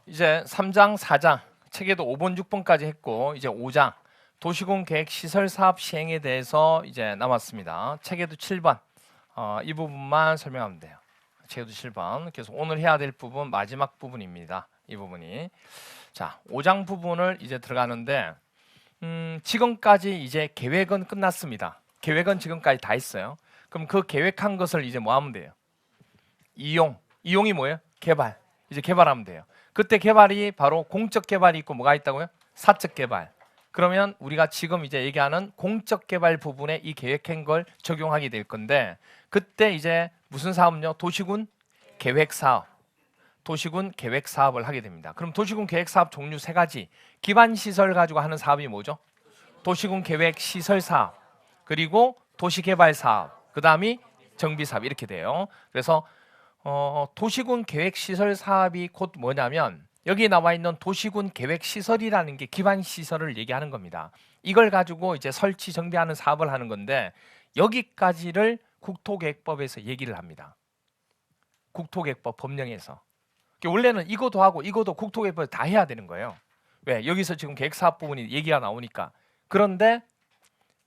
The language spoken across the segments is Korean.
이제 3장, 4장 책에도 5번, 6번까지 했고 이제 5장 도시군 계획 시설 사업 시행에 대해서 이제 남았습니다. 책에도 7번 이 부분만 설명하면 돼요. 책에도 7번. 그래서 오늘 해야 될 부분 마지막 부분입니다. 이 부분이. 자, 5장 부분을 이제 들어가는데 지금까지 이제 계획은 끝났습니다. 계획은 지금까지 다 했어요. 그럼 그 계획한 것을 이제 뭐 하면 돼요? 이용이 뭐예요? 개발. 이제 개발하면 돼요. 그때 개발이 바로 공적 개발이 있고 뭐가 있다고요? 사적 개발. 그러면 우리가 지금 이제 얘기하는 공적 개발 부분에 이 계획한 걸 적용하게 될 건데 그때 이제 무슨 사업요? 도시군 계획 사업. 도시군 계획 사업을 하게 됩니다. 그럼 도시군 계획 사업 종류 세 가지. 기반 시설 가지고 하는 사업이 뭐죠? 도시군 계획 시설 사업. 그리고 도시 개발 사업. 그다음이 정비 사업 이렇게 돼요. 그래서 도시군 계획 시설 사업이 곧 뭐냐면 여기 나와 있는 도시군 계획 시설이라는 게 기반 시설을 얘기하는 겁니다. 이걸 가지고 이제 설치 정비하는 사업을 하는 건데 여기까지를 국토계획법에서 얘기를 합니다. 국토계획법 법령에서. 원래는 이것도 하고 이것도 국토계획법에서 다 해야 되는 거예요. 왜? 여기서 지금 계획사업 부분이 얘기가 나오니까. 그런데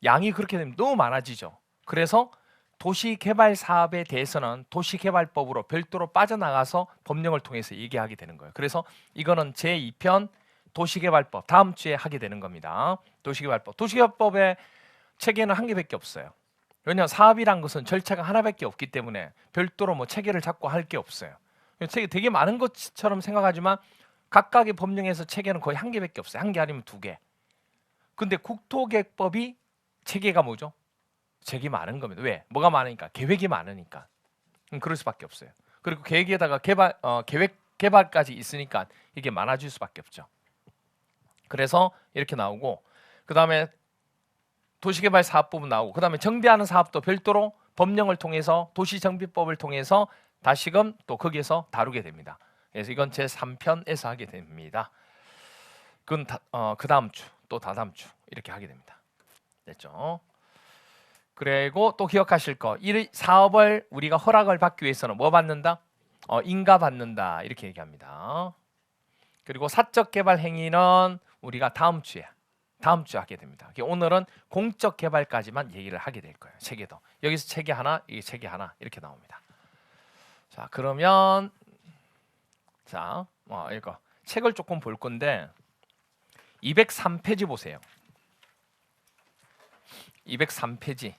양이 그렇게 되면 너무 많아지죠. 그래서 도시개발 사업에 대해서는 도시개발법으로 별도로 빠져나가서 법령을 통해서 얘기하게 되는 거예요. 그래서 이거는 제2편 도시개발법 다음 주에 하게 되는 겁니다. 도시개발법. 도시개발법의 체계는 한 개밖에 없어요. 왜냐하면 사업이란 것은 절차가 하나밖에 없기 때문에 별도로 뭐 체계를 잡고 할 게 없어요. 체계 되게 많은 것처럼 생각하지만 각각의 법령에서 체계는 거의 한 개밖에 없어요. 한 개 아니면 두 개. 근데 국토계획법이 체계가 뭐죠? 책이 많은 겁니다. 왜? 뭐가 많으니까? 계획이 많으니까. 그럴 수밖에 없어요. 그리고 계획에다가 계획 개발까지 있으니까 이게 많아질 수밖에 없죠. 그래서 이렇게 나오고 그 다음에 도시개발 사업 부분 나오고 그 다음에 정비하는 사업도 별도로 법령을 통해서 도시정비법을 통해서 다시금 또 거기에서 다루게 됩니다. 그래서 이건 제3편에서 하게 됩니다. 그건 그 다음 주 또 다다음 주 이렇게 하게 됩니다. 됐죠? 그리고 또 기억하실 거, 이 사업을 우리가 허락을 받기 위해서는 뭐 받는다? 인가 받는다 이렇게 얘기합니다. 그리고 사적 개발 행위는 우리가 다음 주에 하게 됩니다. 오늘은 공적 개발까지만 얘기를 하게 될 거예요. 체계도 여기서 체계 하나, 이 체계 하나 이렇게 나옵니다. 자, 그러면 자, 이거 책을 조금 볼 건데 203페이지 보세요. 203페이지.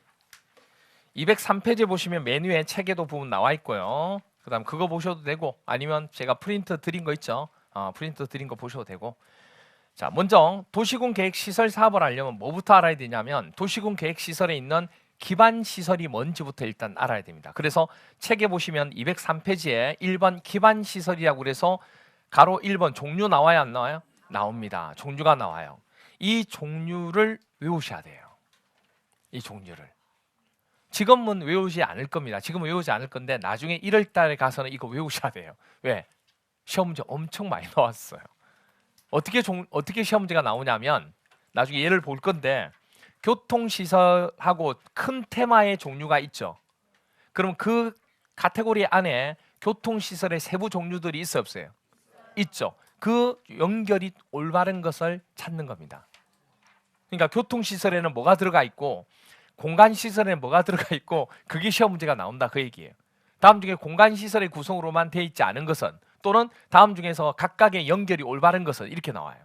203페이지 보시면 메뉴에 체계도 부분 나와 있고요. 그다음 그거 보셔도 되고 아니면 제가 프린트 드린 거 있죠. 프린트 드린 거 보셔도 되고. 자, 먼저 도시군 계획 시설 사업을 하려면 뭐부터 알아야 되냐면 도시군 계획 시설에 있는 기반 시설이 뭔지부터 일단 알아야 됩니다. 그래서 책에 보시면 203페이지에 1번 기반 시설이라고 그래서 가로 1번 종류 나와요, 안 나와요? 나옵니다. 종류가 나와요. 이 종류를 외우셔야 돼요. 이 종류를. 지금은 외우지 않을 겁니다. 지금은 외우지 않을 건데 나중에 1월 달에 가서는 이거 외우셔야 돼요. 왜? 시험 문제 엄청 많이 나왔어요. 어떻게 시험 문제가 나오냐면 나중에 얘를 볼 건데 교통시설하고 큰 테마의 종류가 있죠. 그럼 그 카테고리 안에 교통시설의 세부 종류들이 있어 없어요? 있죠. 그 연결이 올바른 것을 찾는 겁니다. 그러니까 교통시설에는 뭐가 들어가 있고 공간시설에 뭐가 들어가 있고 그게 시험 문제가 나온다 그 얘기예요. 다음 중에 공간시설의 구성으로만 되어 있지 않은 것은 또는 다음 중에서 각각의 연결이 올바른 것은 이렇게 나와요.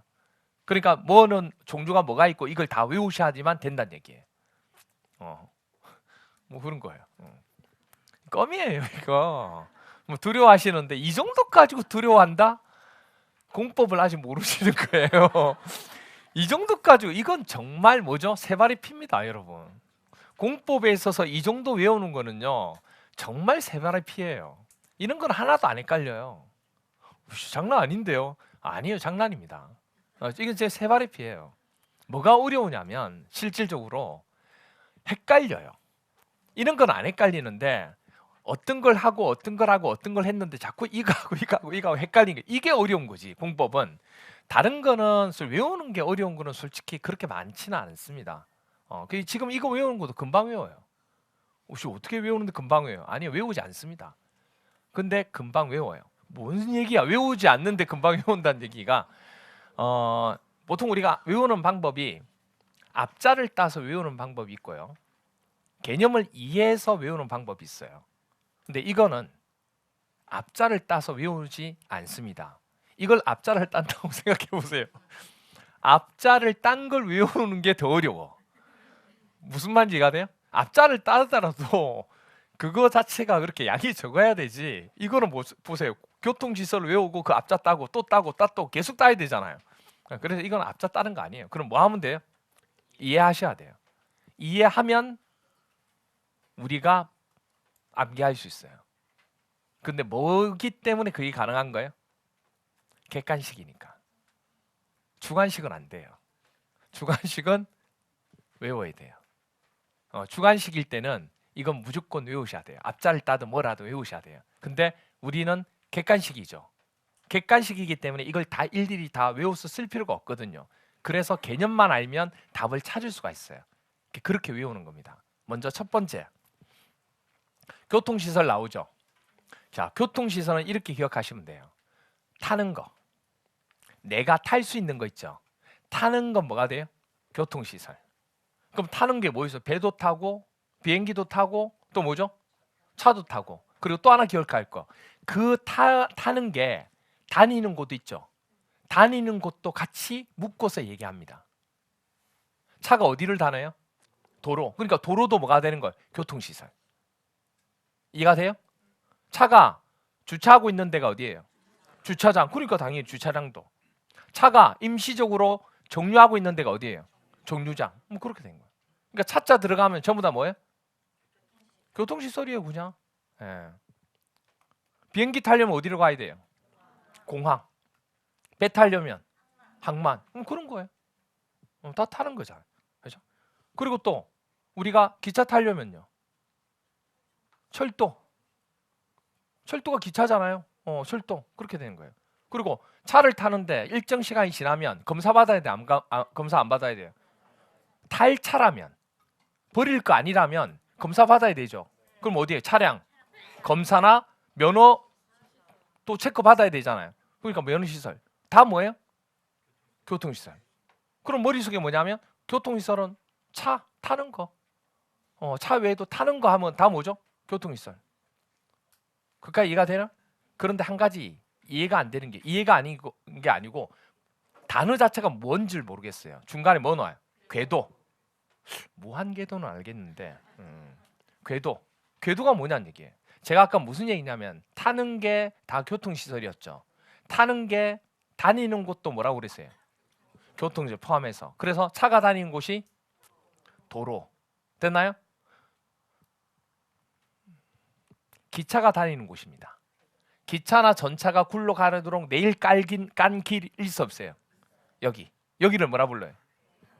그러니까 뭐는 종류가 뭐가 있고 이걸 다 외우셔야지만 된다는 얘기예요. 뭐 그런 거예요. 껌이에요 이거. 뭐 두려워하시는데 이 정도 가지고 두려워한다? 공법을 아직 모르시는 거예요. 이 정도 가지고 이건 정말 뭐죠? 세 발이 핍니다 여러분. 공법에 있어서 이 정도 외우는 거는요 정말 세 발의 피해요. 이런 건 하나도 안 헷갈려요. 장난 아닌데요? 아니에요, 장난입니다. 이건 제 세 발의 피해요. 뭐가 어려우냐면 실질적으로 헷갈려요. 이런 건 안 헷갈리는데 어떤 걸 하고 어떤 걸 하고 어떤 걸 했는데 자꾸 이거 하고 헷갈리는 게 이게 어려운 거지. 공법은 다른 거는 외우는 게 어려운 거는 솔직히 그렇게 많지는 않습니다. 지금 이거 외우는 것도 금방 외워요. 혹시 어떻게 외우는데 금방 외워요? 아니요, 외우지 않습니다. 근데 금방 외워요. 뭔 얘기야? 외우지 않는데 금방 외운다는 얘기가 보통 우리가 외우는 방법이 앞자를 따서 외우는 방법이 있고요. 개념을 이해해서 외우는 방법이 있어요. 근데 이거는 앞자를 따서 외우지 않습니다. 이걸 앞자를 딴다고 생각해 보세요. 앞자를 딴 걸 외우는 게 더 어려워. 무슨 말인지 이해가 돼요? 앞자를 따더라도 그거 자체가 그렇게 양이 적어야 되지. 이거는 보세요. 교통지서를 외우고 그 앞자 따고 또 따고 따또 계속 따야 되잖아요. 그래서 이건 앞자 따는 거 아니에요. 그럼 뭐 하면 돼요? 이해하셔야 돼요. 이해하면 우리가 암기할 수 있어요. 근데 뭐기 때문에 그게 가능한 거예요? 객관식이니까. 주관식은 안 돼요. 주관식은 외워야 돼요. 주관식일 때는 이건 무조건 외우셔야 돼요. 앞자를 따도 뭐라도 외우셔야 돼요. 근데 우리는 객관식이죠. 객관식이기 때문에 이걸 다 일일이 다 외워서 쓸 필요가 없거든요. 그래서 개념만 알면 답을 찾을 수가 있어요. 그렇게 외우는 겁니다. 먼저 첫 번째, 교통시설 나오죠. 자, 교통시설은 이렇게 기억하시면 돼요. 타는 거, 내가 탈 수 있는 거 있죠. 타는 건 뭐가 돼요? 교통시설. 그럼 타는 게 뭐 있어요? 배도 타고 비행기도 타고 또 뭐죠? 차도 타고. 그리고 또 하나 기억할 거. 그 타는 게 다니는 곳도 있죠. 다니는 곳도 같이 묶어서 얘기합니다. 차가 어디를 다녀요? 도로. 그러니까 도로도 뭐가 되는 거예요? 교통시설. 이해가 돼요? 차가 주차하고 있는 데가 어디예요? 주차장. 그러니까 당연히 주차장도. 차가 임시적으로 정류하고 있는 데가 어디예요? 정류장. 뭐 그렇게 된 거예요. 그러니까 차자 들어가면 전부 다 뭐예요? 교통시설이에요, 그냥. 예. 비행기 타려면 어디로 가야 돼요? 공항. 배 타려면 항만. 그런 거예요. 다 타는 거잖아요. 그렇죠? 그리고 또 우리가 기차 타려면요. 철도. 철도가 기차잖아요. 철도. 그렇게 되는 거예요. 그리고 차를 타는데 일정 시간이 지나면 검사 받아야 돼? 검사 안 받아야 돼요? 탈 차라면, 버릴 거 아니라면 검사 받아야 되죠. 그럼 어디에? 차량 검사나 면허 또 체크 받아야 되잖아요. 그러니까 면허시설 다 뭐예요? 교통시설. 그럼 머릿속에 뭐냐면 교통시설은 차 타는 거, 차 외에도 타는 거 하면 다 뭐죠? 교통시설. 그까지 이해가 되나? 그런데 한 가지 이해가 안 되는 게, 이해가 아니고 게 아니고 단어 자체가 뭔지를 모르겠어요. 중간에 뭐 나와요? 궤도. 무한궤도는 알겠는데 궤도. 궤도가 뭐냐는 얘기예요. 제가 아까 무슨 얘기냐면 타는 게 다 교통시설이었죠. 타는 게 다니는 곳도 뭐라고 그랬어요? 교통시설 포함해서. 그래서 차가 다니는 곳이 도로. 됐나요? 기차가 다니는 곳입니다. 기차나 전차가 굴러가도록 내일 깐 길일 수 없어요. 여기를 뭐라 불러요?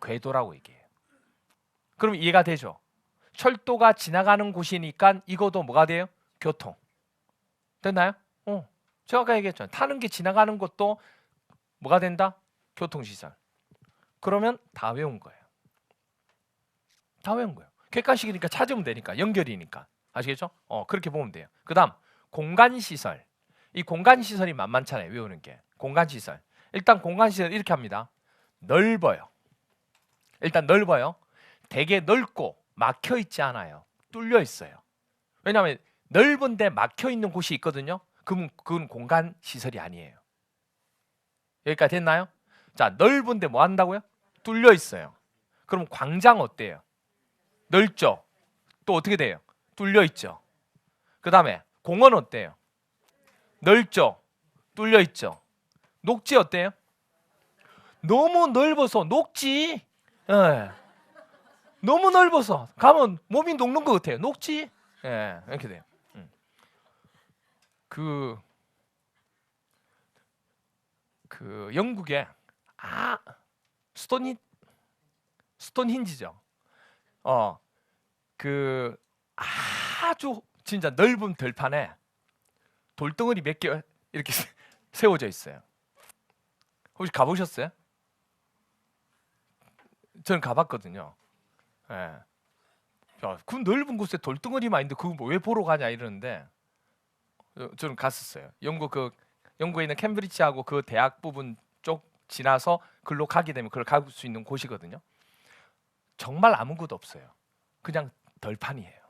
궤도라고 얘기해요. 그럼 이해가 되죠? 철도가 지나가는 곳이니까 이것도 뭐가 돼요? 교통. 됐나요? 제가 아까 얘기했잖아요. 타는 게 지나가는 것도 뭐가 된다? 교통시설. 그러면 다 외운 거예요. 다 외운 거예요. 객관식이니까 찾으면 되니까, 연결이니까. 아시겠죠? 그렇게 보면 돼요. 그 다음 공간시설. 이 공간시설이 만만찮아요. 외우는 게. 공간시설. 일단 공간시설 이렇게 합니다. 넓어요. 일단 넓어요. 되게 넓고 막혀 있지 않아요. 뚫려 있어요. 왜냐하면 넓은데 막혀 있는 곳이 있거든요. 그건 공간 시설이 아니에요. 여기까지 됐나요? 자, 넓은데 뭐 한다고요? 뚫려 있어요. 그럼 광장 어때요? 넓죠. 또 어떻게 돼요? 뚫려 있죠. 그 다음에 공원 어때요? 넓죠. 뚫려 있죠. 녹지 어때요? 너무 넓어서 녹지. 예. 너무 넓어서 가면 몸이 녹는 것 같아요. 녹지? 예, 이렇게 돼요. 그 영국에 스톤힌지죠. 그 아주 진짜 넓은 들판에 돌덩어리 몇 개 이렇게 세워져 있어요. 혹시 가보셨어요? 저는 가봤거든요. 예. 야, 그 넓은 곳에 돌덩어리만 있는데 그거 뭐 왜 보러 가냐 이러는데 저는 갔었어요. 영국에 있는 캠브리지하고 그 대학 부분 쪽 지나서 글로 가게 되면 그걸 갈 수 있는 곳이거든요. 정말 아무것도 없어요. 그냥 덜판이에요.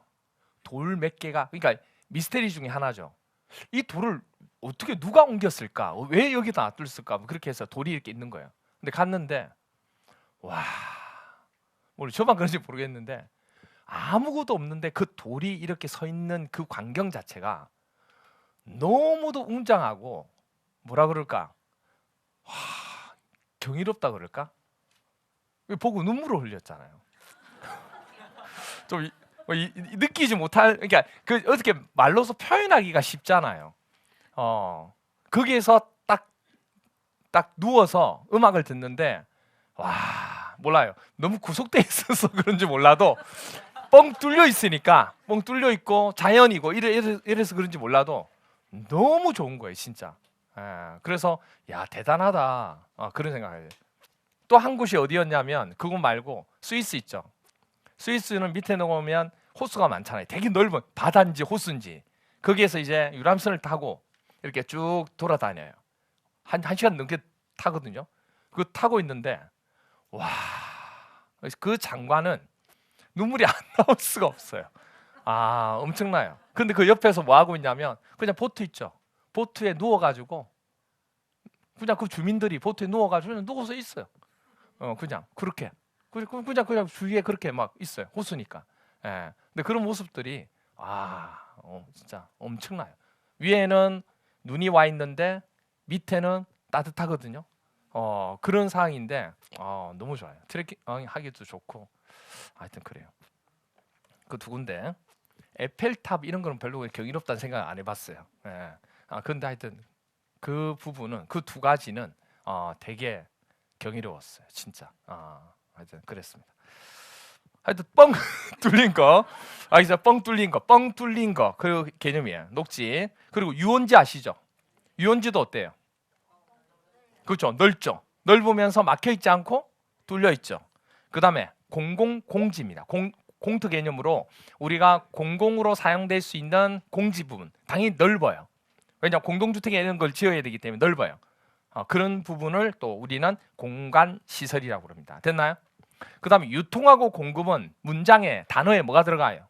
돌 몇 개가, 그러니까 미스테리 중에 하나죠. 이 돌을 어떻게 누가 옮겼을까? 왜 여기다 놔뒀을까? 뭐 그렇게 해서 돌이 이렇게 있는 거예요. 근데 갔는데 와, 뭐 저만 그런지 모르겠는데 아무것도 없는데 그 돌이 이렇게 서 있는 그 광경 자체가 너무도 웅장하고 뭐라 그럴까? 와, 경이롭다 그럴까? 보고 눈물을 흘렸잖아요. 좀 느끼지 못할, 그러니까 그 어떻게 말로서 표현하기가 쉽잖아요. 거기에서 딱 누워서 음악을 듣는데 와, 몰라요. 너무 구속돼 있어서 그런지 몰라도 뻥 뚫려 있으니까, 뻥 뚫려 있고 자연이고 이래서 그런지 몰라도 너무 좋은 거예요, 진짜. 그래서 야, 대단하다, 그런 생각을. 또 한 곳이 어디였냐면 그곳 말고 스위스 있죠. 스위스는 밑에 내려오면 호수가 많잖아요. 되게 넓은 바다인지 호수인지 거기에서 이제 유람선을 타고 이렇게 쭉 돌아다녀요. 한 시간 넘게 타거든요. 그거 타고 있는데 와, 그 장관은 눈물이 안 나올 수가 없어요. 엄청나요. 근데 그 옆에서 뭐 하고 있냐면 그냥 보트 있죠. 보트에 누워가지고 그냥 그 주민들이 보트에 누워가지고 그냥 누워서 있어요. 그냥 그렇게 그냥 주위에 그렇게 막 있어요. 호수니까. 예. 근데 그런 모습들이 진짜 엄청나요. 위에는 눈이 와 있는데 밑에는 따뜻하거든요. 그런 상황인데 너무 좋아요. 트레킹 하기도 좋고 하여튼 그래요. 그 두 군데 에펠탑 이런 거는 별로 경이롭다는 생각 안 해봤어요. 예. 근데 하여튼 그 부분은 그 두 가지는 되게 경이로웠어요, 진짜. 하여튼 그랬습니다. 하여튼 뻥 뚫린 거, 이제 뻥 뚫린 거, 그 개념이에요. 녹지. 그리고 유원지 아시죠? 유원지도 어때요? 그렇죠, 넓죠. 넓으면서 막혀 있지 않고 뚫려 있죠. 그 다음에 공공지입니다. 공터 개념으로 우리가 공공으로 사용될 수 있는 공지 부분 당연히 넓어요. 왜냐 공동주택에 이런 걸 지어야 되기 때문에 넓어요. 그런 부분을 또 우리는 공간 시설이라고 합니다. 됐나요? 그 다음에 유통하고 공급은 문장에 단어에 뭐가 들어가요?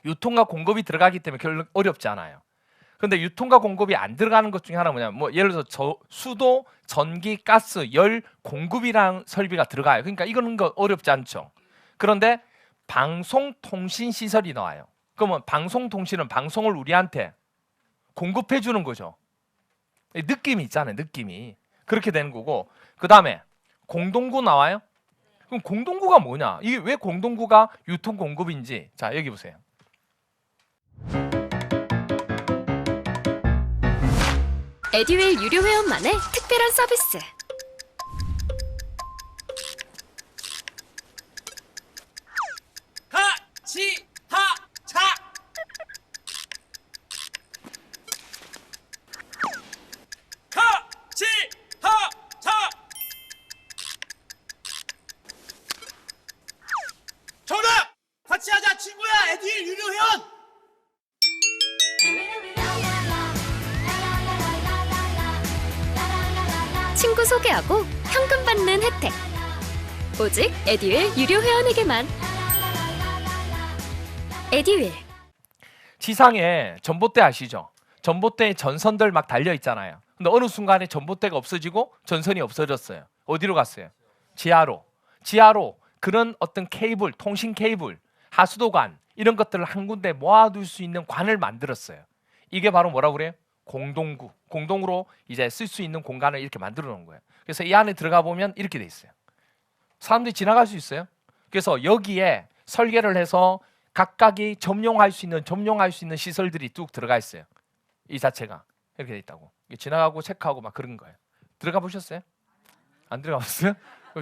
유통과 공급이 들어가기 때문에 별로 어렵지 않아요. 근데 유통과 공급이 안 들어가는 것 중에 하나는 뭐냐면 뭐 예를 들어서 수도, 전기, 가스, 열 공급이라는 설비가 들어가요. 그러니까 이거는 거 어렵지 않죠. 그런데 방송통신시설이 나와요. 그러면 방송통신은 방송을 우리한테 공급해 주는 거죠. 느낌이 있잖아요. 느낌이. 그렇게 되는 거고 그 다음에 공동구 나와요? 그럼 공동구가 뭐냐? 이게 왜 공동구가 유통 공급인지 자 여기 보세요. 에듀윌 유료 회원만의 특별한 서비스. 같이 하자. 같이 하자. 정답! 같이 하자 친구야. 에듀윌 유료 회원. 친구 소개하고 현금 받는 혜택. 오직 에듀윌 유료 회원에게만. 에듀윌. 지상에 전봇대 아시죠? 전봇대에 전선들 막 달려 있잖아요. 근데 어느 순간에 전봇대가 없어지고 전선이 없어졌어요. 어디로 갔어요? 지하로. 그런 어떤 케이블, 통신 케이블, 하수도관 이런 것들을 한 군데 모아둘 수 있는 관을 만들었어요. 이게 바로 뭐라고 그래요? 공동구. 공동으로 이제 쓸 수 있는 공간을 이렇게 만들어 놓은 거예요. 그래서 이 안에 들어가 보면 이렇게 돼 있어요. 사람들이 지나갈 수 있어요. 그래서 여기에 설계를 해서 각각이 점용할 수 있는 시설들이 뚝 들어가 있어요. 이 자체가 이렇게 돼 있다고. 지나가고 체크하고 막 그런 거예요. 들어가 보셨어요? 안 들어가 봤어요?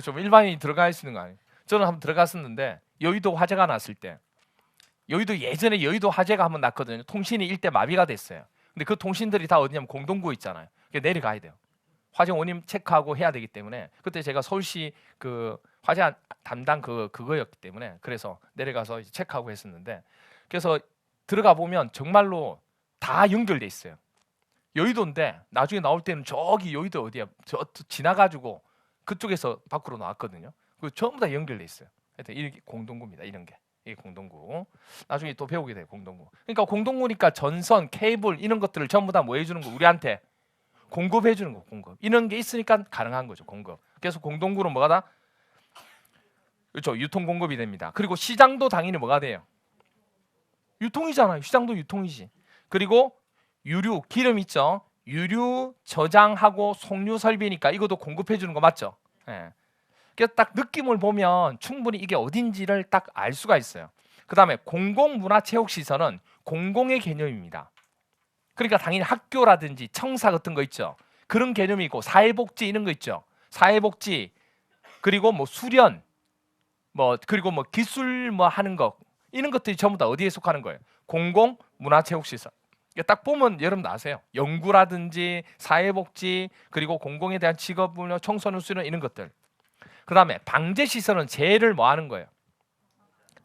좀 일반인이 들어가 있는 거 아니에요? 저는 한번 들어갔었는데 여의도 화재가 났을 때 예전에 여의도 화재가 한번 났거든요. 통신이 일대 마비가 됐어요. 근데 그 통신들이 다 어디냐면 공동구에 있잖아요. 내려가야 돼요. 화재 원인 체크하고 해야 되기 때문에 그때 제가 서울시 그 화재 담당 그거였기 때문에 그래서 내려가서 체크하고 했었는데 그래서 들어가 보면 정말로 다 연결돼 있어요. 여의도인데 나중에 나올 때는 저기 여의도 어디야? 저 지나가지고 그쪽에서 밖으로 나왔거든요. 그 전부 다 연결돼 있어요. 하여튼 이게 공동구입니다. 이런 게 이게 공동구. 나중에 또 배우게 돼요. 공동구. 그러니까 공동구니까 전선, 케이블 이런 것들을 전부 다 뭐 해주는 거 우리한테 공급해 주는 거. 공급. 이런 게 있으니까 가능한 거죠. 공급. 그래서 공동구는 뭐가 다? 그렇죠. 유통 공급이 됩니다. 그리고 시장도 당연히 뭐가 돼요? 유통이잖아요. 시장도 유통이지. 그리고 유류, 기름 있죠. 유류 저장하고 송류 설비니까 이것도 공급해 주는 거 맞죠? 예. 그래서 딱 느낌을 보면 충분히 이게 어딘지를 딱 알 수가 있어요. 그다음에 공공문화체육시설은 공공의 개념입니다. 그러니까 당연히 학교라든지 청사 같은 거 있죠. 그런 개념이 있고 사회복지 이런 거 있죠. 사회복지 그리고 뭐 수련 뭐 그리고 뭐 기술 뭐 하는 거 이런 것들이 전부 다 어디에 속하는 거예요? 공공문화체육시설. 딱 보면 여러분도 아세요. 연구라든지 사회복지 그리고 공공에 대한 직업훈련, 청소년 수련 이런 것들. 그다음에 방제시설은 재해를 뭐 하는 거예요?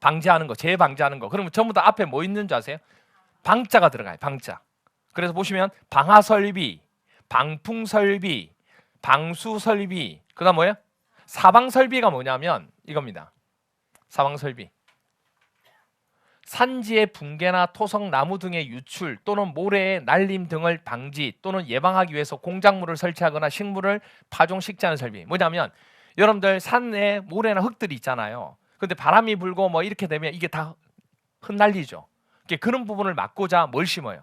방지하는 거, 재해 방지하는 거. 그러면 전부 다 앞에 뭐 있는 줄 아세요? 방자가 들어가요. 방자. 그래서 보시면 방화설비, 방풍설비, 방수설비, 그다음 뭐예요? 사방설비가 뭐냐면 이겁니다. 사방설비. 산지의 붕괴나 토성 나무 등의 유출 또는 모래의 날림 등을 방지 또는 예방하기 위해서 공작물을 설치하거나 식물을 파종 식재하는 설비. 뭐냐면 여러분들 산에 모래나 흙들이 있잖아요. 근데 바람이 불고 뭐 이렇게 되면 이게 다 흩날리죠. 그런 부분을 막고자 뭘 심어요?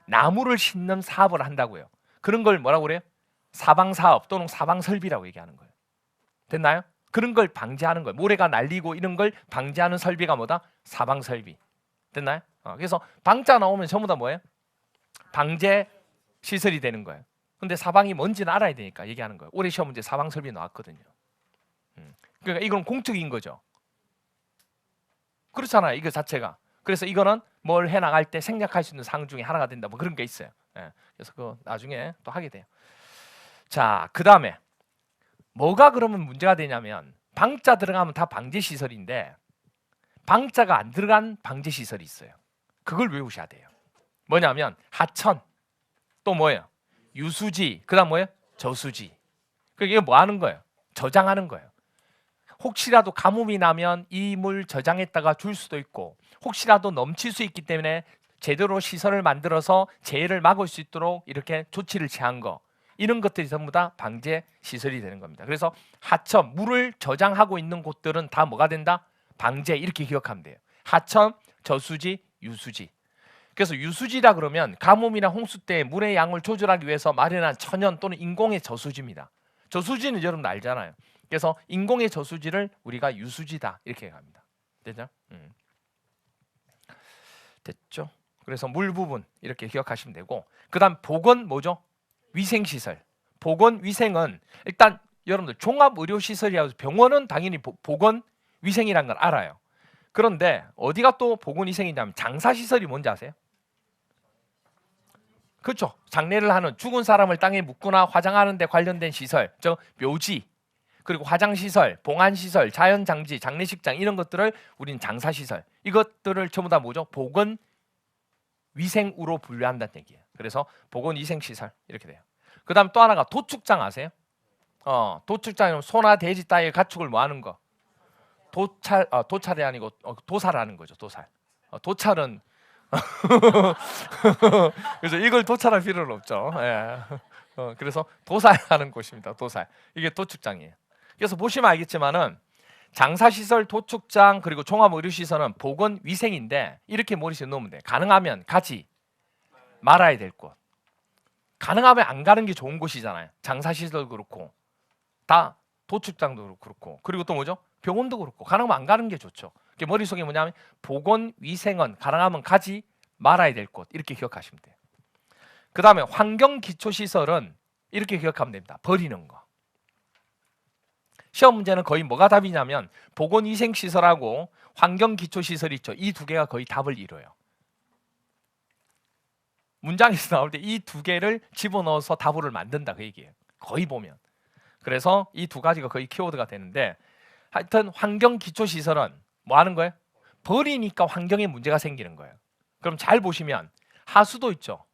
나무를 심는 사업을 한다고요. 그런 걸 뭐라고 그래요? 사방사업 또는 사방설비라고 얘기하는 거예요. 됐나요? 그런 걸 방지하는 거예요. 모래가 날리고 이런 걸 방지하는 설비가 뭐다? 사방설비. 됐나요? 그래서 방자 나오면 전부 다 뭐예요? 방제 시설이 되는 거예요. 근데 사방이 뭔지는 알아야 되니까 얘기하는 거예요. 올해 시험 문제 사방설비 나왔거든요. 그러니까 이건 공적인 거죠. 그렇잖아요. 이거 자체가. 그래서 이거는 뭘 해나갈 때 생략할 수 있는 사항 중에 하나가 된다. 뭐 그런 게 있어요. 예. 그래서 그거 나중에 또 하게 돼요. 자, 그 다음에 뭐가 그러면 문제가 되냐면 방자 들어가면 다 방제시설인데 방자가 안 들어간 방제시설이 있어요. 그걸 외우셔야 돼요. 뭐냐면 하천, 또 뭐예요? 유수지, 그 다음 뭐예요? 저수지. 그게 뭐 하는 거예요? 저장하는 거예요. 혹시라도 가뭄이 나면 이 물 저장했다가 줄 수도 있고 혹시라도 넘칠 수 있기 때문에 제대로 시설을 만들어서 재해를 막을 수 있도록 이렇게 조치를 취한 거 이런 것들이 전부 다 방제 시설이 되는 겁니다. 그래서 하천, 물을 저장하고 있는 곳들은 다 뭐가 된다? 방제 이렇게 기억하면 돼요. 하천, 저수지, 유수지. 그래서 유수지라 그러면 가뭄이나 홍수 때 물의 양을 조절하기 위해서 마련한 천연 또는 인공의 저수지입니다. 저수지는 여러분 알잖아요. 그래서 인공의 저수지를 우리가 유수지다 이렇게 합니다. 되죠? 됐죠? 그래서 물 부분 이렇게 기억하시면 되고 그다음 보건 뭐죠? 위생시설. 보건 위생은 일단 여러분들 종합의료시설이라고 해서 병원은 당연히 보건 위생이라는 걸 알아요. 그런데 어디가 또 보건 위생이냐면 장사시설이 뭔지 아세요? 그렇죠. 장례를 하는 죽은 사람을 땅에 묻거나 화장하는 데 관련된 시설, 저 묘지, 그리고 화장시설, 봉안시설, 자연장지, 장례식장 이런 것들을 우리는 장사시설 이것들을 전부 다 뭐죠? 보건위생으로 분류한다는 얘기예요. 그래서 보건위생시설 이렇게 돼요. 그 다음 또 하나가 도축장 아세요? 도축장이면 소나 돼지 따위의 가축을 뭐 하는 거? 도찰이 아니고 도살하는 거죠. 도살. 도찰은 그래서 이걸 도찰할 필요는 없죠. 예. 그래서 도살하는 곳입니다. 도살. 이게 도축장이에요. 그래서 보시면 알겠지만은 장사시설, 도축장 그리고 종합의료시설은 보건위생인데 이렇게 머릿속에 넣으면 돼. 가능하면 가지 말아야 될 곳. 가능하면 안 가는 게 좋은 곳이잖아요. 장사시설도 그렇고 다 도축장도 그렇고 그리고 또 뭐죠? 병원도 그렇고 가능하면 안 가는 게 좋죠. 머릿속에 뭐냐면 보건위생은 가능하면 가지 말아야 될 곳 이렇게 기억하시면 돼요. 그 다음에 환경기초시설은 이렇게 기억하면 됩니다. 버리는 거. 시험 문제는 거의 뭐가 답이냐면 보건위생시설하고 환경기초시설이 있죠. 이 두 개가 거의 답을 이뤄요. 문장에서 나올 때 이 두 개를 집어넣어서 답을 만든다 그 얘기예요. 거의 보면. 그래서 이 두 가지가 거의 키워드가 되는데 하여튼 환경기초시설은 뭐 하는 거예요? 버리니까 환경에 문제가 생기는 거예요. 그럼 잘 보시면 하수도 있죠.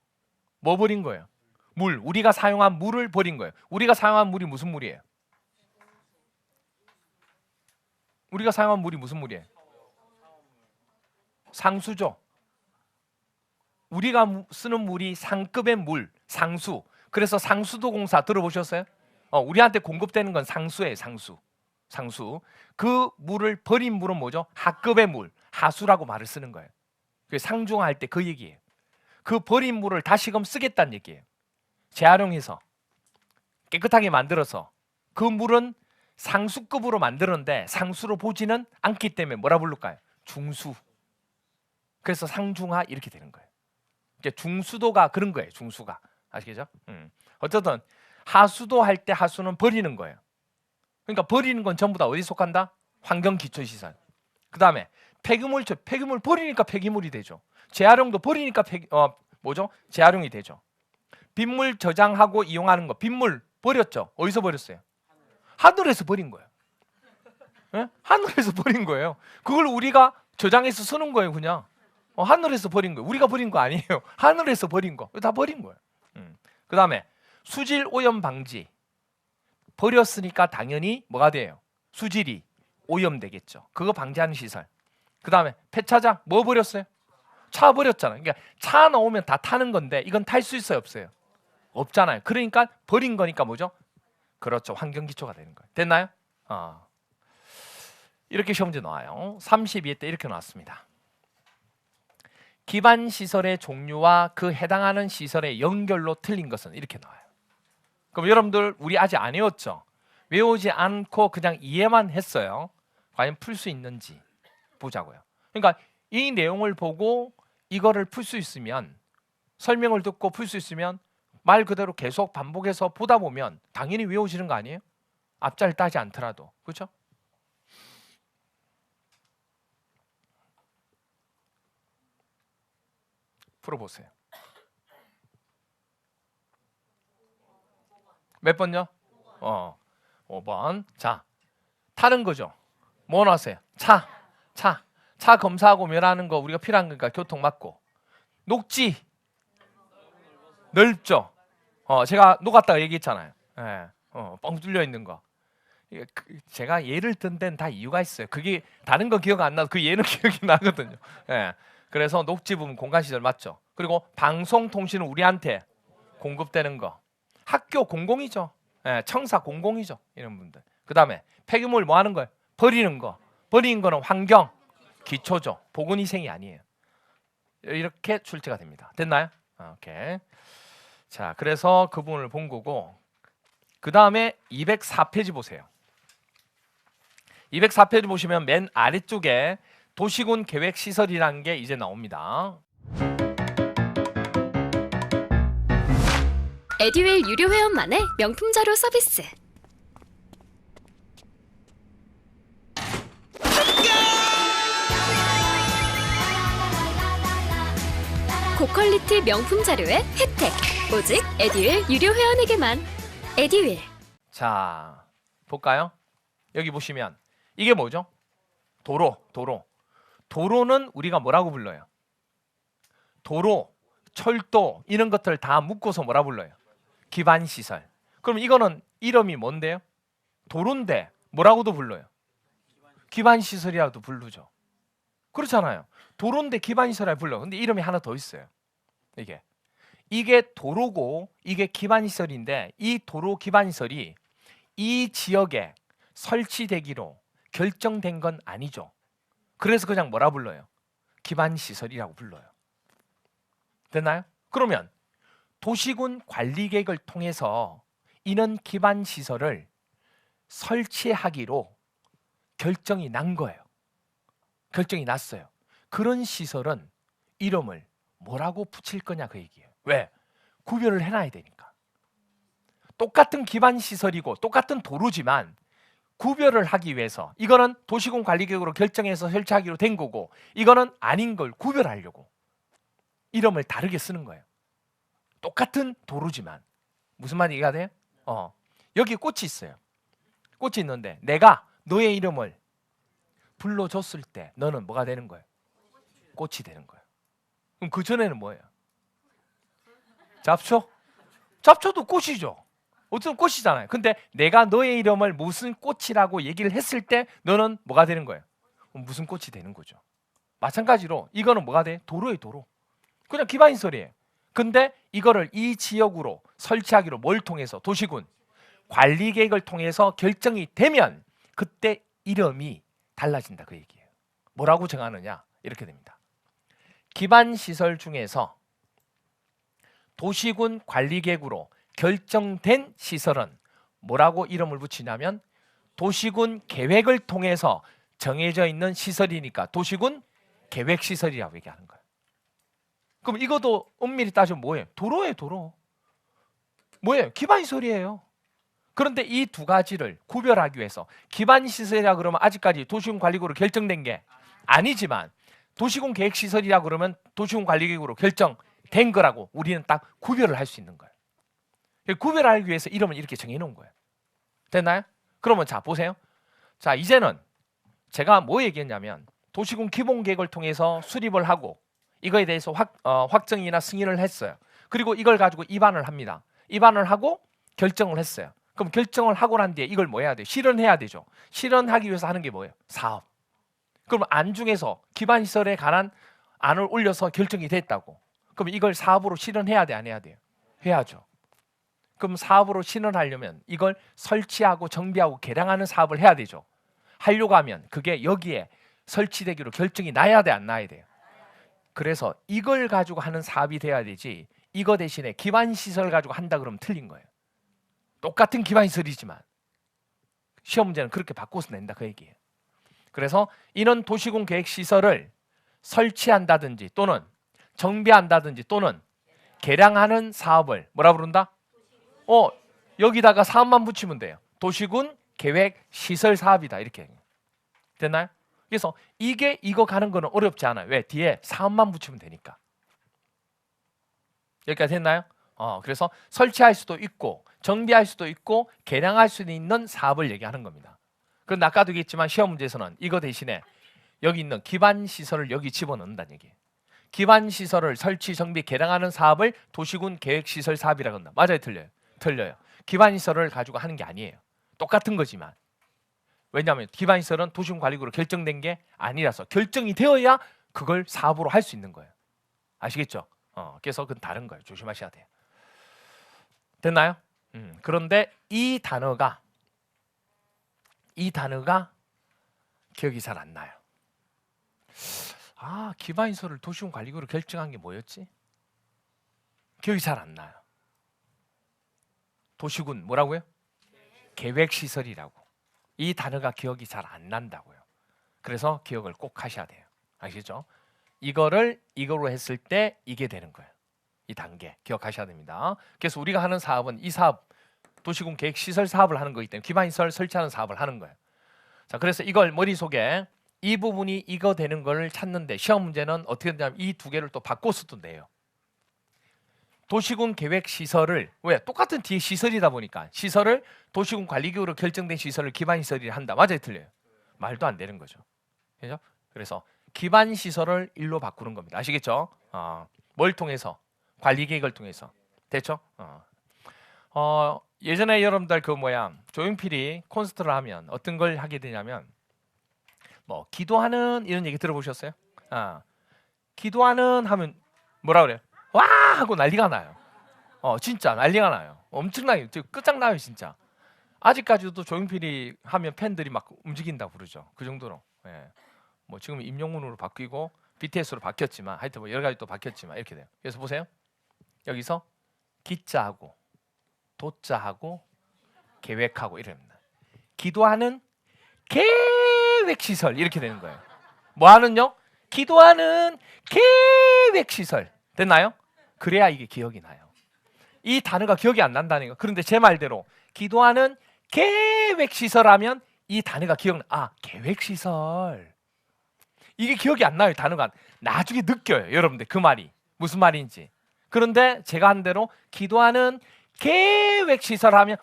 뭐 버린 거예요? 물. 우리가 사용한 물을 버린 거예요. 우리가 사용한 물이 무슨 물이에요? 우리가 사용한 물이 무슨 물이에요? 상수죠. 우리가 쓰는 물이 상급의 물, 상수. 그래서 상수도 공사 들어보셨어요? 우리한테 공급되는 건 상수예요, 상수. 상수. 그 물을 버린 물은 뭐죠? 하급의 물, 하수라고 말을 쓰는 거예요. 상중할 때 그 얘기예요. 그 버린 물을 다시금 쓰겠다는 얘기예요. 재활용해서 깨끗하게 만들어서 그 물은 상수급으로 만들었는데 상수로 보지는 않기 때문에 뭐라 부를까요? 중수. 그래서 상중하 이렇게 되는 거예요. 중수도가 그런 거예요. 중수가. 아시겠죠? 어쨌든 하수도 할 때 하수는 버리는 거예요. 그러니까 버리는 건 전부 다 어디 속한다? 환경기초시설. 그 다음에 폐기물 버리니까 폐기물이 되죠. 재활용도 버리니까 뭐죠? 재활용이 되죠. 빗물 저장하고 이용하는 거. 빗물 버렸죠. 어디서 버렸어요? 하늘에서 버린 거예요. 네? 하늘에서 버린 거예요. 그걸 우리가 저장해서 쓰는 거예요. 그냥 하늘에서 버린 거예요. 우리가 버린 거 아니에요. 하늘에서 버린 거. 다 버린 거예요. 그 다음에 수질 오염 방지. 버렸으니까 당연히 뭐가 돼요? 수질이 오염되겠죠. 그거 방지하는 시설. 그 다음에 폐차장 뭐 버렸어요? 차 버렸잖아요. 그러니까 차 나오면 다 타는 건데 이건 탈 수 있어요? 없어요? 없잖아요. 그러니까 버린 거니까 뭐죠? 그렇죠. 환경기초가 되는 거예요. 됐나요? 이렇게 시험지 나와요. 32회 때 이렇게 나왔습니다. 기반시설의 종류와 그 해당하는 시설의 연결로 틀린 것은 이렇게 나와요. 그럼 여러분들 우리 아직 안 외웠죠? 외우지 않고 그냥 이해만 했어요. 과연 풀 수 있는지 보자고요. 그러니까 이 내용을 보고 이거를 풀 수 있으면, 설명을 듣고 풀 수 있으면 말 그대로 계속 반복해서 보다 보면 당연히 외워지는 거 아니에요? 앞자를 따지 않더라도. 그렇죠? 풀어보세요. 몇 번요? 5번. 자, 타는 거죠. 뭐 나왔어요? 차 검사하고 면하는 거 우리가 필요한 거니까 교통 맞고. 녹지 넓죠. 제가 녹았다고 얘기했잖아요. 예, 뻥 뚫려 있는 거. 제가 예를 든 데는 다 이유가 있어요. 그게 다른 거 기억 안 나도 그 예는 기억이 나거든요. 예. 그래서 녹지 부분 공간시설 맞죠. 그리고 방송통신은 우리한테 공급되는 거. 학교 공공이죠. 예, 청사 공공이죠. 이런 분들. 그 다음에 폐기물 뭐 하는 거예요? 버리는 거. 버리는 거는 환경, 기초죠. 보건위생이 아니에요. 이렇게 출제가 됩니다. 됐나요? 오케이. 자, 그래서 그 부분을 본 거고, 그 다음에 204페이지 보세요. 204페이지 보시면 맨 아래쪽에 도시군 계획시설이라는 게 이제 나옵니다. 에듀윌 유료 회원만의 명품 자료 서비스. 고퀄리티 명품 자료의 혜택. 오직 에듀윌 유료 회원에게만. 에듀윌. 자, 볼까요? 여기 보시면 이게 뭐죠? 도로. 도로는 우리가 뭐라고 불러요? 도로, 철도 이런 것들 다 묶어서 뭐라 불러요? 기반시설. 그럼 이거는 이름이 뭔데요? 도로인데 뭐라고도 불러요? 기반시설이라도 부르죠. 그렇잖아요. 도로인데 기반시설이라고 불러. 근데 이름이 하나 더 있어요. 이게 도로고 이게 기반시설인데 이 도로 기반시설이 이 지역에 설치되기로 결정된 건 아니죠. 그래서 그냥 뭐라 불러요? 기반시설이라고 불러요. 됐나요? 그러면 도시군 관리계획을 통해서 이런 기반시설을 설치하기로 결정이 난 거예요. 결정이 났어요. 그런 시설은 이름을 뭐라고 붙일 거냐 그 얘기예요. 왜? 구별을 해놔야 되니까. 똑같은 기반시설이고 똑같은 도로지만 구별을 하기 위해서 이거는 도시군 관리계획으로 결정해서 설치하기로 된 거고 이거는 아닌 걸 구별하려고 이름을 다르게 쓰는 거예요. 똑같은 도로지만. 무슨 말이 이해가 돼요? 여기 꽃이 있어요. 꽃이 있는데 내가 너의 이름을 불러줬을 때 너는 뭐가 되는 거예요? 꽃이 되는 거예요. 그럼 그 전에는 뭐예요? 잡초? 잡초도 꽃이죠. 어떤 꽃이잖아요. 근데 내가 너의 이름을 무슨 꽃이라고 얘기를 했을 때 너는 뭐가 되는 거예요? 무슨 꽃이 되는 거죠. 마찬가지로 이거는 뭐가 돼? 도로예요, 도로. 그냥 기반시설이에요. 근데 이거를 이 지역으로 설치하기로 뭘 통해서? 도시군 관리 계획을 통해서 결정이 되면 그때 이름이 달라진다 그 얘기예요. 뭐라고 정하느냐? 이렇게 됩니다. 기반시설 중에서 도시군 관리 계획으로 결정된 시설은 뭐라고 이름을 붙이냐면 도시군 계획을 통해서 정해져 있는 시설이니까 도시군 계획시설이라고 얘기하는 거예요. 그럼 이것도 엄밀히 따지면 뭐예요? 도로예요, 도로. 뭐예요? 기반시설이에요. 그런데 이 두 가지를 구별하기 위해서 기반시설이라 그러면 아직까지 도시군 관리구로 결정된 게 아니지만 도시군 계획시설이라 그러면 도시군 관리계획으로 결정된 거라고 우리는 딱 구별을 할 수 있는 거예요. 구별하기 위해서 이름을 이렇게 정해놓은 거예요. 됐나요? 그러면 자 보세요. 자 이제는 제가 뭐 얘기했냐면 도시군 기본계획을 통해서 수립을 하고 이거에 대해서 확정이나 승인을 했어요. 그리고 이걸 가지고 입안을 합니다. 입안을 하고 결정을 했어요. 그럼 결정을 하고 난 뒤에 이걸 뭐 해야 돼요? 실현해야 되죠. 실현하기 위해서 하는 게 뭐예요? 사업. 그럼 안 중에서 기반시설에 관한 안을 올려서 결정이 됐다고. 그럼 이걸 사업으로 실현해야 돼, 안 해야 돼요? 해야죠. 그럼 사업으로 실현하려면 이걸 설치하고 정비하고 개량하는 사업을 해야 되죠. 하려고 하면 그게 여기에 설치되기로 결정이 나야 돼, 안 나야 돼요? 그래서 이걸 가지고 하는 사업이 돼야 되지 이거 대신에 기반시설 가지고 한다 그러면 틀린 거예요. 똑같은 기반시설이지만 시험 문제는 그렇게 바꿔서 낸다 그 얘기예요. 그래서 이는 도시군 계획시설을 설치한다든지 또는 정비한다든지 또는 개량하는 사업을 뭐라 부른다? 여기다가 사업만 붙이면 돼요. 도시군 계획시설 사업이다 이렇게 됐나요? 그래서 이거 가는 거는 어렵지 않아요. 왜? 뒤에 사업만 붙이면 되니까. 여기까지 됐나요? 그래서 설치할 수도 있고 정비할 수도 있고 개량할 수도 있는 사업을 얘기하는 겁니다. 그런데 아까도 얘기했지만 시험 문제에서는 이거 대신에 여기 있는 기반시설을 여기 집어넣는다는 얘기예요. 기반시설을 설치, 정비, 개량하는 사업을 도시군 계획시설 사업이라고 한다. 맞아요? 틀려요? 틀려요. 기반시설을 가지고 하는 게 아니에요. 똑같은 거지만 왜냐하면 기반시설은 도시군 관리구로 결정된 게 아니라서 결정이 되어야 그걸 사업으로 할 수 있는 거예요. 아시겠죠? 그래서 그건 다른 거예요. 조심하셔야 돼요. 됐나요? 그런데 이 단어가 기억이 잘 안 나요. 기반시설을 도시군 관리구로 결정한 게 뭐였지? 기억이 잘 안 나요. 도시군 뭐라고요? 계획시설이라고. 이 단어가 기억이 잘 안 난다고요. 그래서 기억을 꼭 하셔야 돼요. 아시죠? 이거를 이거로 했을 때 이게 되는 거예요. 이 단계 기억하셔야 됩니다. 그래서 우리가 하는 사업은 이 사업 도시군 계획시설 사업을 하는 거기 때문에 기반시설 설치하는 사업을 하는 거예요. 자, 그래서 이걸 머릿속에 이 부분이 이거 되는 걸 찾는데 시험 문제는 어떻게 되냐면 이 두 개를 또 바꿔서도 내요. 도시군 계획시설을 왜? 똑같은 뒤에 시설이다 보니까 시설을 도시군 관리기구로 결정된 시설을 기반시설이라 한다. 맞아요? 틀려요? 말도 안 되는 거죠. 그죠? 그래서 기반시설을 일로 바꾸는 겁니다. 아시겠죠? 뭘 통해서? 관리계획을 통해서. 됐죠? 예전에 여러분들 조용필이 콘서트를 하면 어떤 걸 하게 되냐면 뭐 기도하는 이런 얘기 들어보셨어요? 기도하는 하면 뭐라 그래요? 와 하고 난리가 나요. 진짜 난리가 나요. 엄청나게 끝장나요 진짜. 아직까지도 조용필이 하면 팬들이 막 움직인다고 부르죠. 그 정도로. 예. 뭐 지금 임영웅으로 바뀌고 BTS로 바뀌었지만 하여튼 뭐 여러 가지 또 바뀌었지만 이렇게 돼요. 그래서 보세요. 여기서 기자하고 도자하고 계획하고 이럽니다. 기도하는 계획시설 이렇게 되는 거예요. 뭐 하는요? 기도하는 계획시설. 됐나요? 그래야 이게 기억이 나요. 이 단어가 기억이 안 난다는 거. 그런데 제 말대로 기도하는 계획시설 하면 이 단어가 기억나. 계획시설. 이게 기억이 안 나요. 단어가. 나중에 느껴요. 여러분들 그 말이 무슨 말인지. 그런데 제가 한 대로 기도하는 계획시설 하면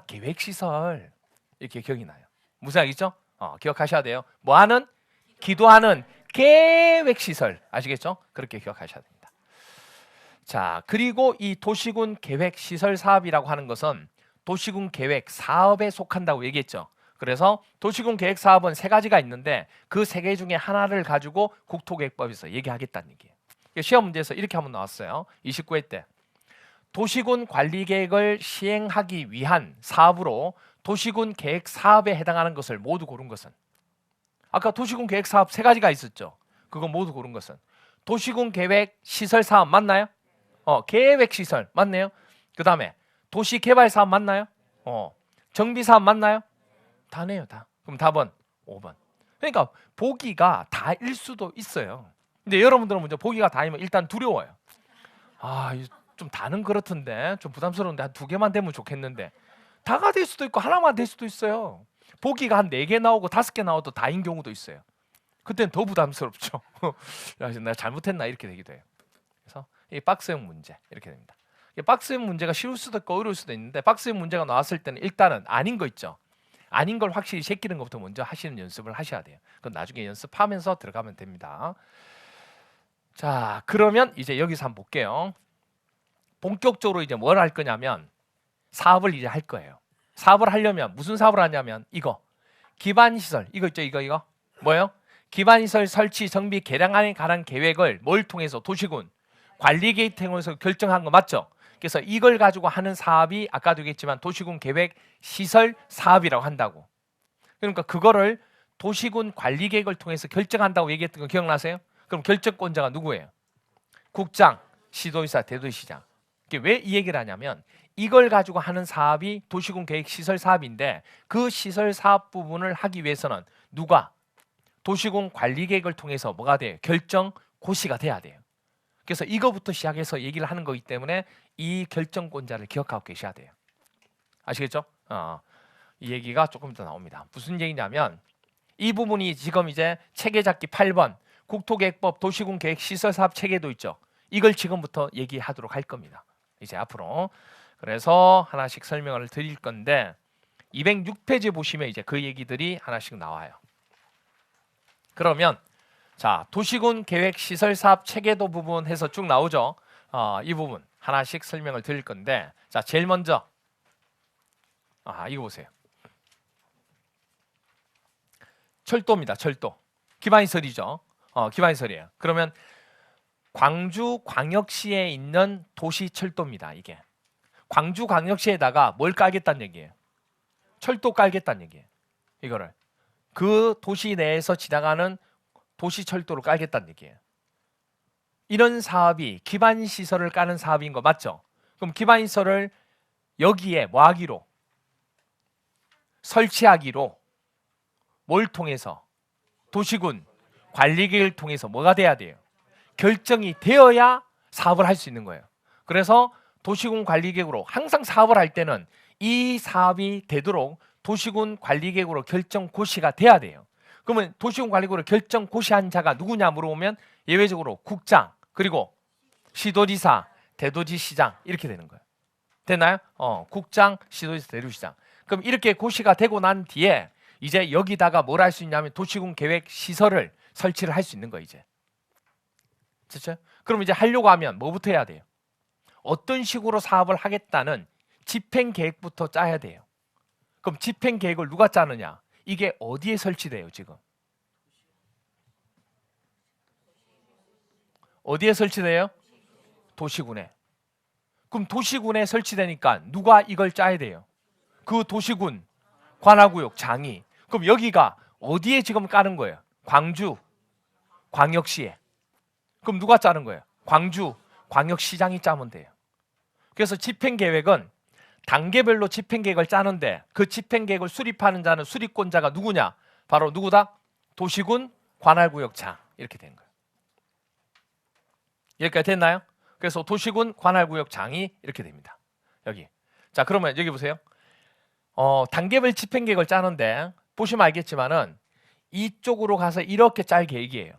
계획시설 이렇게 기억이 나요. 무슨 얘기죠? 기억하셔야 돼요. 뭐 하는? 기도하는 계획시설. 아시겠죠? 그렇게 기억하셔야 됩니다. 자, 그리고 이 도시군 계획 시설 사업이라고 하는 것은 도시군 계획 사업에 속한다고 얘기했죠. 그래서 도시군 계획 사업은 세 가지가 있는데 그 세 개 중에 하나를 가지고 국토계획법에서 얘기하겠다는 얘기예요. 시험 문제에서 이렇게 한번 나왔어요. 29회 때. 도시군 관리 계획을 시행하기 위한 사업으로 도시군 계획 사업에 해당하는 것을 모두 고른 것은, 아까 도시군 계획 사업 세 가지가 있었죠. 그거 모두 고른 것은 도시군 계획 시설 사업 맞나요? 계획 시설 맞네요. 그 다음에 도시 개발 사업 맞나요? 정비 사업 맞나요? 다네요, 다. 그럼 답은 5번. 그러니까 보기가 다일 수도 있어요. 근데 여러분들은 먼저 보기가 다이면 일단 두려워요. 좀 다는 그렇던데 좀 부담스러운데 한 2개만 되면 좋겠는데 다가 될 수도 있고 하나만 될 수도 있어요. 보기가 한 4개 나오고 5개 나와도 다인 경우도 있어요. 그때는 더 부담스럽죠. 야, 내가 잘못했나 이렇게 되기도 해요. 그래서 이 박스형 문제 이렇게 됩니다. 박스형 문제가 쉬울 수도 있고 어려울 수도 있는데 박스형 문제가 나왔을 때는 일단은 아닌 거 있죠. 아닌 걸 확실히 제끼는 것부터 먼저 하시는 연습을 하셔야 돼요. 그건 나중에 연습하면서 들어가면 됩니다. 자, 그러면 이제 여기서 한번 볼게요. 본격적으로 이제 뭘 할 거냐면 사업을 이제 할 거예요. 사업을 하려면 무슨 사업을 하냐면 이거 기반시설 이거 있죠. 이거 뭐예요? 기반시설 설치 정비 개량안에 관한 계획을 뭘 통해서 도시군 관리 계획 통해서 결정한 거 맞죠? 그래서 이걸 가지고 하는 사업이 아까도 얘기했지만 도시군 계획 시설 사업이라고 한다고. 그러니까 그거를 도시군 관리 계획을 통해서 결정한다고 얘기했던 거 기억나세요? 그럼 결정권자가 누구예요? 국장, 시도지사, 대도시장. 왜 이 얘기를 하냐면 이걸 가지고 하는 사업이 도시군 계획 시설 사업인데 그 시설 사업 부분을 하기 위해서는 누가 도시군 관리 계획을 통해서 뭐가 돼요? 결정 고시가 돼야 돼요. 그래서 이거부터 시작해서 얘기를 하는 거기 때문에 이 결정권자를 기억하고 계셔야 돼요. 아시겠죠? 이 얘기가 조금 더 나옵니다. 무슨 얘기냐면 이 부분이 지금 이제 체계 잡기 8번 국토계획법 도시군 계획 시설 사업 체계도 있죠. 이걸 지금부터 얘기하도록 할 겁니다. 이제 앞으로. 그래서 하나씩 설명을 드릴 건데 206페이지 보시면 이제 그 얘기들이 하나씩 나와요. 그러면 자, 도시군 계획 시설 사업 체계도 부분 해서 쭉 나오죠. 이 부분 하나씩 설명을 드릴 건데 자, 제일 먼저 이거 보세요. 철도입니다. 철도. 기반시설이죠. 기반시설이에요. 그러면 광주광역시에 있는 도시철도입니다. 이게 광주광역시에다가 뭘 깔겠다는 얘기예요? 철도 깔겠다는 얘기예요. 이거를 그 도시 내에서 지나가는 도시철도로 깔겠다는 얘기예요. 이런 사업이 기반시설을 까는 사업인 거 맞죠? 그럼 기반시설을 여기에 뭐 하기로? 설치하기로 뭘 통해서? 도시군 관리계획을 통해서 뭐가 돼야 돼요? 결정이 되어야 사업을 할 수 있는 거예요. 그래서 도시군 관리계획으로 항상 사업을 할 때는 이 사업이 되도록 도시군 관리계획으로 결정 고시가 돼야 돼요. 그러면 도시군 관리계획으로 결정 고시한 자가 누구냐 물어보면 예외적으로 국장 그리고 시도지사, 대도시장 이렇게 되는 거예요. 됐나요? 국장, 시도지사, 대도시장. 그럼 이렇게 고시가 되고 난 뒤에 이제 여기다가 뭘 할 수 있냐면 도시군 계획 시설을 설치를 할 수 있는 거예요. 이제. 그렇죠? 그럼 이제 하려고 하면 뭐부터 해야 돼요? 어떤 식으로 사업을 하겠다는 집행 계획부터 짜야 돼요. 그럼 집행 계획을 누가 짜느냐? 이게 어디에 설치돼요, 지금? 어디에 설치돼요? 도시군에. 그럼 도시군에 설치되니까 누가 이걸 짜야 돼요? 그 도시군 관할구역 장이. 그럼 여기가 어디에 지금 까는 거예요? 광주 광역시에. 그럼 누가 짜는 거예요? 광주 광역시장이 짜면 돼요. 그래서 집행계획은 단계별로 집행계획을 짜는데 그 집행계획을 수립하는 자는 수립권자가 누구냐? 바로 누구다? 도시군 관할구역장. 이렇게 된 거예요. 여기까지 됐나요? 그래서 도시군 관할구역장이 이렇게 됩니다. 여기. 자, 그러면 여기 보세요. 단계별 집행계획을 짜는데 보시면 알겠지만은 이쪽으로 가서 이렇게 짤 계획이에요.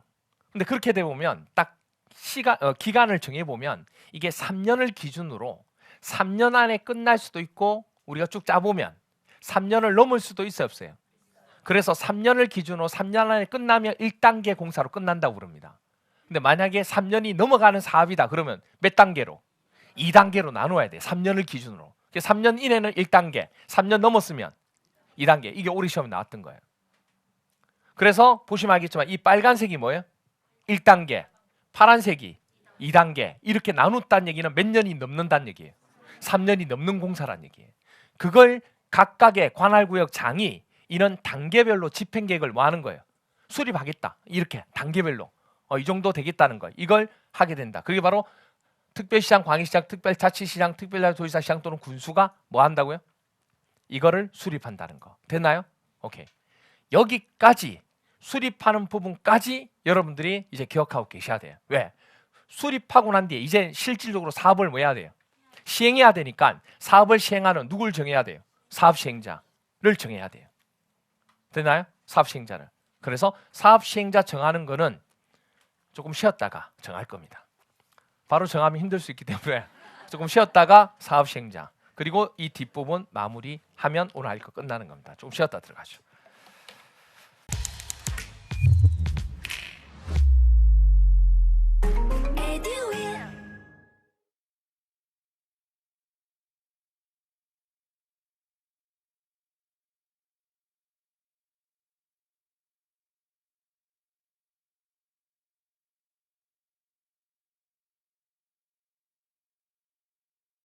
근데 그렇게 돼 보면 딱 기간을 정해 보면 이게 3년을 기준으로 3년 안에 끝날 수도 있고 우리가 쭉 짜보면 3년을 넘을 수도 있어요, 없어요? 그래서 3년을 기준으로 3년 안에 끝나면 1단계 공사로 끝난다고 그럽니다. 근데 만약에 3년이 넘어가는 사업이다 그러면 몇 단계로? 2단계로 나눠야 돼. 3년을 기준으로. 3년 이내는 1단계, 3년 넘었으면 2단계. 이게 올해 시험에 나왔던 거예요. 그래서 보시면 알겠지만 이 빨간색이 뭐예요? 1단계, 파란색이 2단계. 이렇게 나눴다는 얘기는 몇 년이 넘는다는 얘기예요. 3년이 넘는 공사란 얘기예요. 그걸 각각의 관할구역장이 이런 단계별로 집행계획을 뭐 하는 거예요? 수립하겠다. 이렇게 단계별로 이 정도 되겠다는 거. 이걸 하게 된다. 그게 바로 특별시장, 광역시장, 특별자치시장, 특별자치도지사시장 또는 군수가 뭐 한다고요? 이거를 수립한다는 거. 됐나요? 오케이. 여기까지 수립하는 부분까지 여러분들이 이제 기억하고 계셔야 돼요. 왜? 수립하고 난 뒤에 이제 실질적으로 사업을 뭐 해야 돼요? 시행해야 되니까 사업을 시행하는 누굴 정해야 돼요? 사업 시행자를 정해야 돼요. 됐나요? 사업 시행자를. 그래서 사업 시행자 정하는 거는 조금 쉬었다가 정할 겁니다. 바로 정하면 힘들 수 있기 때문에 조금 쉬었다가 사업 시행자. 그리고 이 뒷부분 마무리하면 오늘 할 거 끝나는 겁니다. 조금 쉬었다 들어가죠.